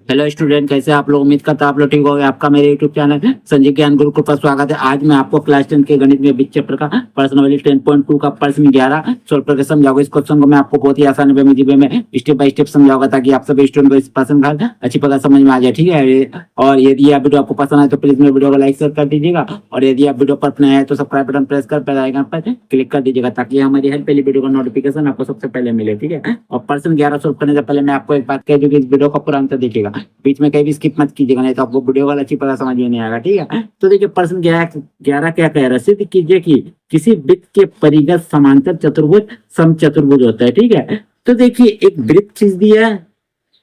Hello student, कैसे आप लोग? उम्मीद करता आप लोग ठीक होंगे। आपका मेरे यूट्यूब चैनल संजय ज्ञान गुरुकुल पर स्वागत है। आज मैं आपको क्लास 10 के गणित में वित्त चैप्टर का पर्सनली 10.2 का प्रश्न 11 सॉल्व करके समझाऊंगा। इस क्वेश्चन को मैं आपको बहुत ही आसान वे में स्टेप बाय स्टेप समझाऊंगा ताकि आप सभी स्टूडेंट को इस प्रश्न का अच्छी प्रकार समझ में आ जाए। ठीक है, और यदि आप वीडियो आपको पसंद आए तो प्लीज मेरे वीडियो को लाइक शेयर कर दीजिएगा, और यदि आप वीडियो पर नए हैं तो सब्सक्राइब बटन प्रेस कर बेल आइकन पर क्लिक कर दीजिएगा ताकि हमारी हर पहली वीडियो का नोटिफिकेशन आपको सबसे पहले मिले। ठीक है, और प्रश्न 11 सॉल्व करने से पहले मैं आपको एक बात कह दूं कि इस वीडियो को पूरा अंत तक देखिएगा, बीच में कहीं भी स्किप मत कीजिएगा, नहीं तो आपको वीडियो वाला अच्छी तरह समझ में नहीं आएगा। ठीक है, तो देखिए प्रश्न 11 क्या कह रहा है। सिद्ध कीजिए कि किसी वृत्त के परिगत समांतर चतुर्भुज समचतुर्भुज होता है। ठीक है, तो देखिए एक वृत्त खींच दिया है।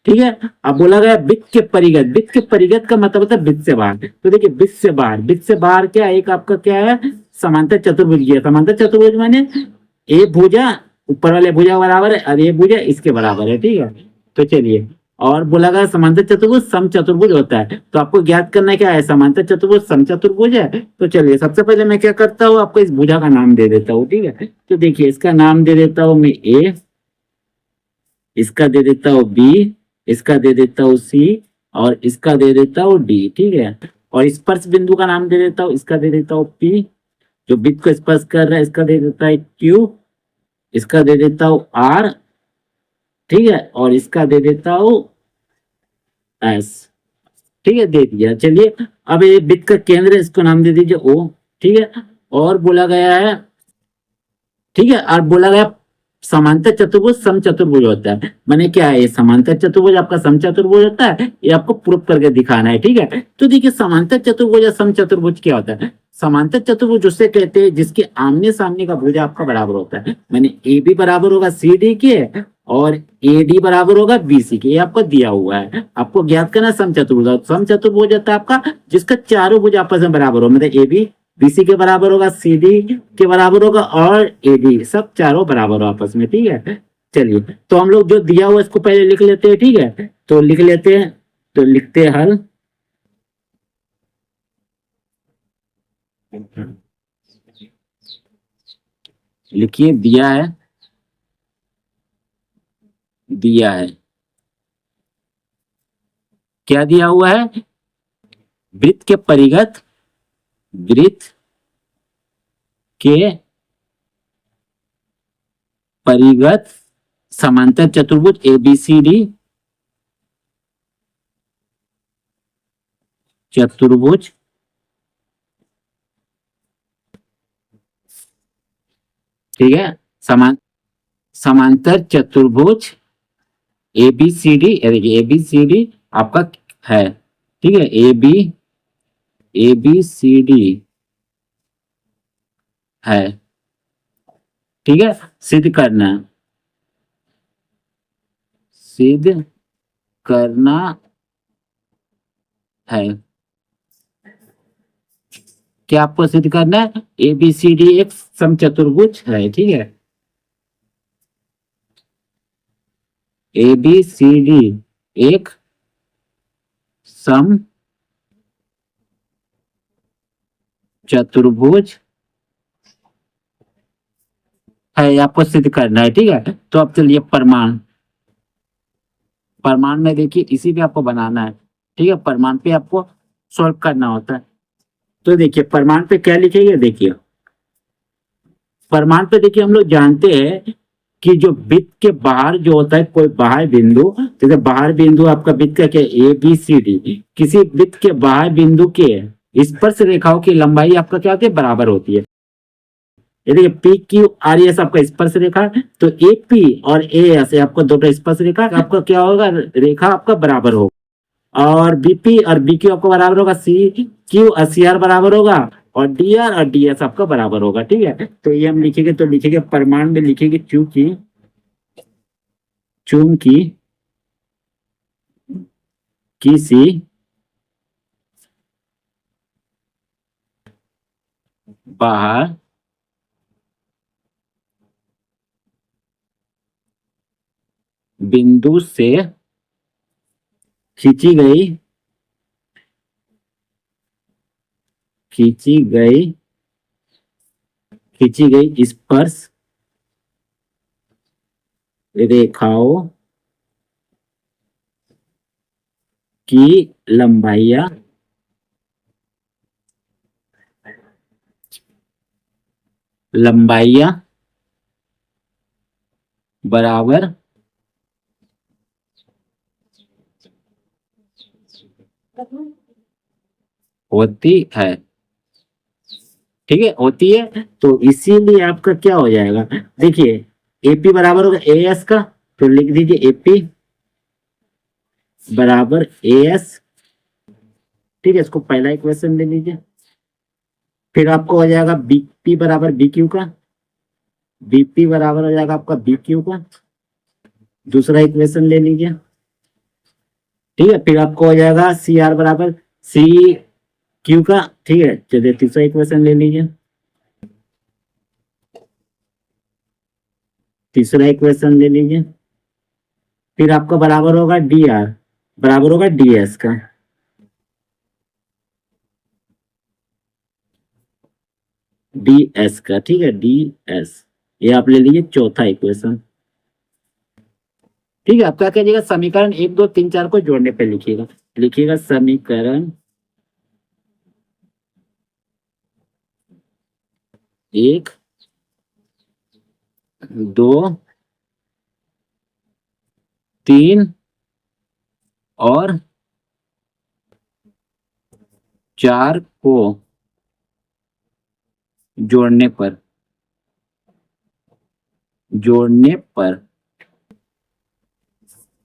ठीक है, अब बोला गया वृत्त के परिगत। वृत्त के परिगत का मतलब होता है वृत्त से बाहर। तो देखिए वृत्त से बाहर, वृत्त से बाहर क्या एक आपका क्या है, समांतर चतुर्भुज है। समांतर चतुर्भुज माने ए भुजा ऊपर वाले भुजा बराबर है और ये भुजा इसके बराबर है। ठीक है, तो चलिए, और बोला गया समांतर चतुर्भुज समचतुर्भुज होता है। तो आपको ज्ञात करना है क्या है, समांतर चतुर्भुज समचतुर्भुज है। तो चलिए सबसे पहले मैं क्या करता हूँ, आपको इस भुजा का नाम दे देता हूँ। ठीक है, तो देखिए इसका नाम दे देता हूँ मैं ए, इसका दे देता हूँ बी, इसका दे देता हूँ सी, और इसका दे देता हूँ डी। ठीक है, और स्पर्श बिंदु का नाम दे देता हूँ, इसका दे देता हूँ पी, जो वृत्त को स्पर्श कर रहा है इसका दे देता है क्यू, इसका दे देता हूँ आर। ठीक है, और इसका दे देता हूँ एस। ठीक है, दे दिया। चलिए अब ये वृत्त का केंद्र है, इसको नाम दे दीजिए ओ। ठीक है, और बोला गया है, ठीक है, और बोला गया समांतर चतुर्भुज समचतुर्भुज होता है। माने क्या है, ये समांतर चतुर्भुज आपका समचतुर्भुज होता है, ये आपको प्रूव करके दिखाना है। ठीक है, तो देखिए समांतर चतुर्भुज या समचतुर्भुज क्या होता है। समांतर चतुर्भुज उससे कहते हैं जिसके आमने सामने का भुजा आपका बराबर होता है। माने ए बी बराबर होगा सी डी के, और ए डी बराबर होगा बी सी के। ये आपको दिया हुआ है, आपको ज्ञात करना समचतुर्भुज। समचतुर्भुज होता है आपका जिसका चारों भुज आपस में बराबर हो, मतलब ए बी बीसी के बराबर होगा, सी डी के बराबर होगा, और ए डी सब चारों बराबर हो आपस में। ठीक है, चलिए तो हम लोग जो दिया हुआ इसको पहले लिख लेते हैं। ठीक है, तो लिख लेते हैं, तो लिखते हैं हल। लिखिए दिया है, दिया है, क्या दिया हुआ है, वृत्त के परिगत, वृत्त के परिगत समांतर चतुर्भुज ए बी सी डी, चतुर्भुज ठीक है, समांतर चतुर्भुज ए बी सी डी। देखिए ए बी सी डी आपका है। ठीक है, ए बी सी डी है। ठीक है, सिद्ध करना, सिद्ध करना है। क्या आपको सिद्ध करना है, ए बी सी डी एक समचतुर्भुज है। ठीक है, ए बी सी डी एक सम चतुर्भुज है, आपको सिद्ध करना है। ठीक है, तो अब चलिए प्रमाण, प्रमाण में देखिए इसी पे आपको बनाना है। ठीक है, प्रमाण पे आपको सॉल्व करना होता है। तो देखिए प्रमाण पे क्या लिखेंगे, देखिए प्रमाण पे देखिए हम लोग जानते हैं कि जो वृत्त के बाहर जो होता है कोई बाहर बिंदु, जैसे बाहर बिंदु आपका वृत्त का क्या ए बी सी डी, किसी वृत्त के बाहर बिंदु के स्पर्श रेखाओं की लंबाई आपका क्या होती है, बराबर होती है। ये देखिए पी क्यू आर एस आपका स्पर्श रेखा है, तो ए पी और ए एस आपको दोनों स्पर्श रेखा, आपका क्या होगा, रेखा आपका बराबर होगा। और बीपी और बीक्यू आपको बराबर होगा, सी क्यू और सी आर बराबर होगा, और डी आर और डी एस आपका बराबर होगा। ठीक है, तो ये हम लिखेंगे, तो लिखेंगे प्रमाण में लिखेंगे चूंकि, चूंकि किसी बाहर बिंदु से खींची गई, खींची गई, खींची गई स्पर्श रेखाओं की लंबाइयां बराबर होती है। ठीक है, होती है, तो इसीलिए आपका क्या हो जाएगा, देखिए एपी बराबर होगा ए एस का, तो लिख दीजिए एपी बराबर ए एस। ठीक है, इसको पहला इक्वेशन ले लीजिए। फिर आपको हो जाएगा बीपी बराबर बी क्यू का, बीपी बराबर हो जाएगा आपका बी क्यू का, दूसरा इक्वेशन ले लीजिए। ठीक है, फिर आपको हो जाएगा सी आर बराबर सी क्यू का। ठीक है, चलिए तीसरा इक्वेशन ले लीजिए। तीसरा इक्वेशन ले लीजिए। फिर आपका बराबर होगा डी आर बराबर होगा डी एस का। डी एस का, ठीक है, डी एस, ये आप ले लीजिए चौथा इक्वेशन। ठीक है, आप क्या कीजिएगा, समीकरण 1 2 3 4 को जोड़ने पे लिखिएगा। लिखिएगा समीकरण 1 2 3 और 4 को जोड़ने पर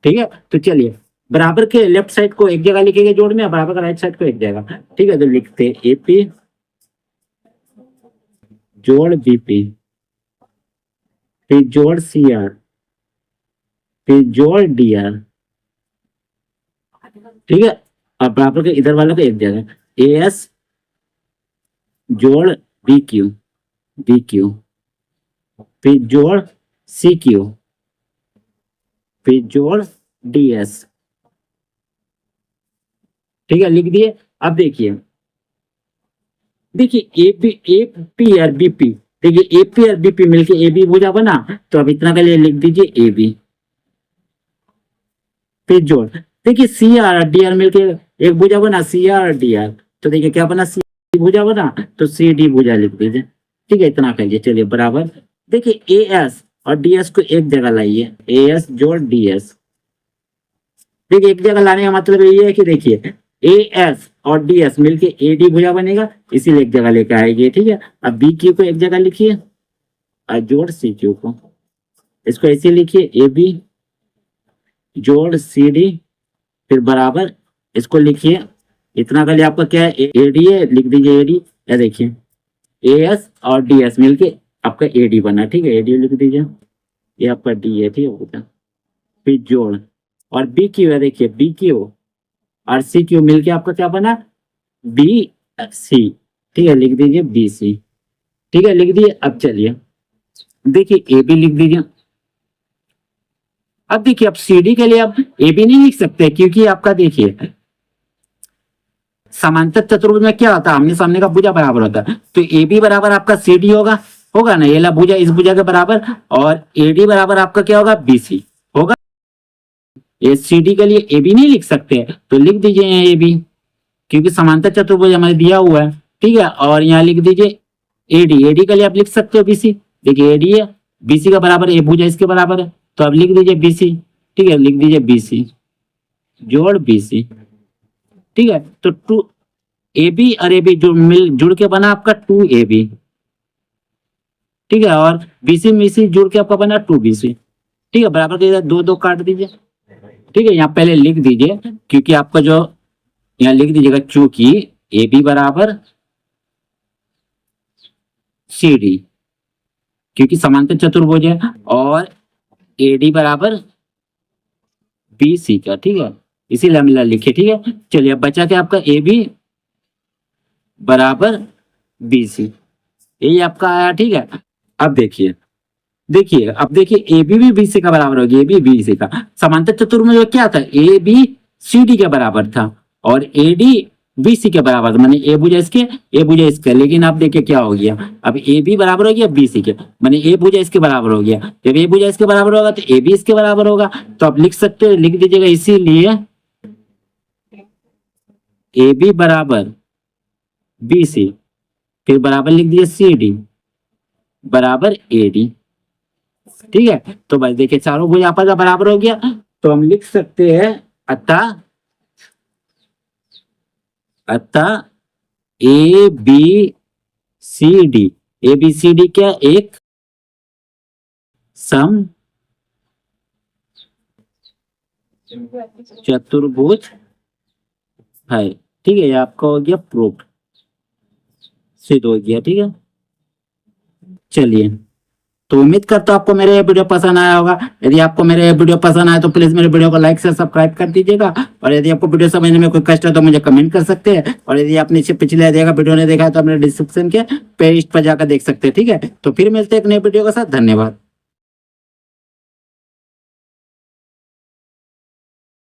ठीक है, तो चलिए बराबर के लेफ्ट साइड को एक जगह लिखेंगे जोड़ में, बराबर का राइट साइड को एक जगह। ठीक है, तो लिखते एपी जोड़ बीपी, फिर जोड़ सी आर, फिर जोड़ डी आर। ठीक है, अब बराबर के इधर वालों को एक जगह ए एस जोड़ बी क्यू, फिर जोड़ सी क्यू, फिर जोड़ डी एस। ठीक है, लिख दिए। अब देखिए एपी और बीपी, देखिए एपी और बीपी मिलके ए बी भुजा बना, तो अब इतना के लिए लिख दीजिए ए बी। फिर जोड़, देखिए सी आर और डी आर मिलके एक भुजा बना सी आर और डी आर, तो देखिए क्या बना सी भुजा बना, तो सी डी भुजा लिख दीजिए। ठीक है, इतना कहिए। चलिए बराबर, देखिए ए एस और डी एस को एक जगह लाइए, ए एस जोड़ डी एस। देखिए एक जगह लाने का मतलब ये है कि देखिए ए एस और डी एस मिलके ए डी भुजा बनेगा, इसीलिए एक जगह लेके आएगी। ठीक है, अब बी क्यू को एक जगह लिखिए और जोड़ सी क्यू को, इसको ऐसे लिखिए ए बी जोड़ सी डी, फिर बराबर इसको लिखिए। इतना कर लिया, आपका क्या है ए डी है, लिख दीजिए ए डी। या देखिए ए एस और डी एस मिलके आपका ए डी बना। ठीक है, ए डी लिख दीजिए, ये आपका डी है। ठीक है, फिर जोड़ और बी क्यू है, देखिए बी क्यू और सी क्यू मिलके आपका क्या बना बी सी। ठीक है, लिख दीजिए बी सी। ठीक है, लिख दिए। अब चलिए देखिए ए बी लिख दीजिए। अब देखिए अब सी डी के लिए आप ए बी नहीं लिख सकते, क्योंकि आपका देखिए समांतर चतुर्भुज में क्या होता है, आमने सामने का भुजा बराबर होता है, तो ए बी बराबर आपका सी डी होगा ना, ये ला भुजा इस भुजा के बराबर, और ए डी बराबर आपका क्या होगा बी सी होगा। ये सी डी के लिए ए बी नहीं लिख सकते, तो लिख दीजिए ए बी, क्योंकि समांतर चतुर्भुज हमारे दिया हुआ है। ठीक है, और यहाँ लिख दीजिए ए डी के लिए आप लिख सकते हो बी सी। देखिए ए डी है, बी सी का बराबर ए भुजा इसके बराबर है, तो अब लिख दीजिए बी सी। ठीक है, लिख दीजिए बी सी जोड़ बी सी। ठीक है, तो टू ए बी और ए बी जुड़ के बना आपका टू ए बी। ठीक है, और बी सी जुड़ के आपका बना टू बी सी। ठीक है, बराबर के दो दो काट दीजिए। ठीक है, यहाँ पहले लिख दीजिए, क्योंकि आपका जो यहाँ लिख दीजिएगा, चूंकि ए बी बराबर सी डी, क्योंकि समांतर चतुर्भुज है, और ए डी बराबर बी सी का। ठीक है, इसीलिए हम लिखे। ठीक है, चलिए अब बचा क्या आपका ए बी बराबर बी सी, यही आपका आया। ठीक है, अब देखिए अब देखिए ए बी बी सी का बराबर होगी, ए बी बी सी का। समांतर चतुर्भुज में क्या था, ए बी सी डी के बराबर था और ए डी बी सी के बराबर था, माने ए भुजा इसके। लेकिन अब देखिए क्या हो गया, अब ए बी बराबर हो गया बी सी के, माने ए भुजा इसके बराबर हो गया। जब ए भुजा इसके बराबर होगा तो ए बी इसके बराबर होगा, तो आप लिख सकते हो, लिख दीजिएगा इसीलिए ए बी बराबर बी सी, फिर बराबर लिख दिए सी डी बराबर ए डी। ठीक है, तो बस देखिए चारों भुज आपस में बराबर हो गया, तो हम लिख सकते हैं अतः A B C D, A B C D क्या एक सम चतुर्भुज है। ठीक है, ये आपका हो गया प्रूफ, सिद्ध हो गया। ठीक है, चलिए, तो उम्मीद करता हूं आपको मेरे ये वीडियो पसंद आया होगा। यदि आपको मेरे ये वीडियो पसंद आया तो प्लीज मेरे वीडियो को लाइक से सब्सक्राइब कर दीजिएगा, और यदि आपको वीडियो समझने में कोई कष्ट है तो मुझे कमेंट कर सकते हैं, और यदि आपने इससे पिछले देखा वीडियो नहीं देखा तो अपने डिस्क्रिप्शन के पेज पर जाकर देख सकते हैं। ठीक है, तो फिर मिलते हैं एक नए वीडियो के साथ। धन्यवाद।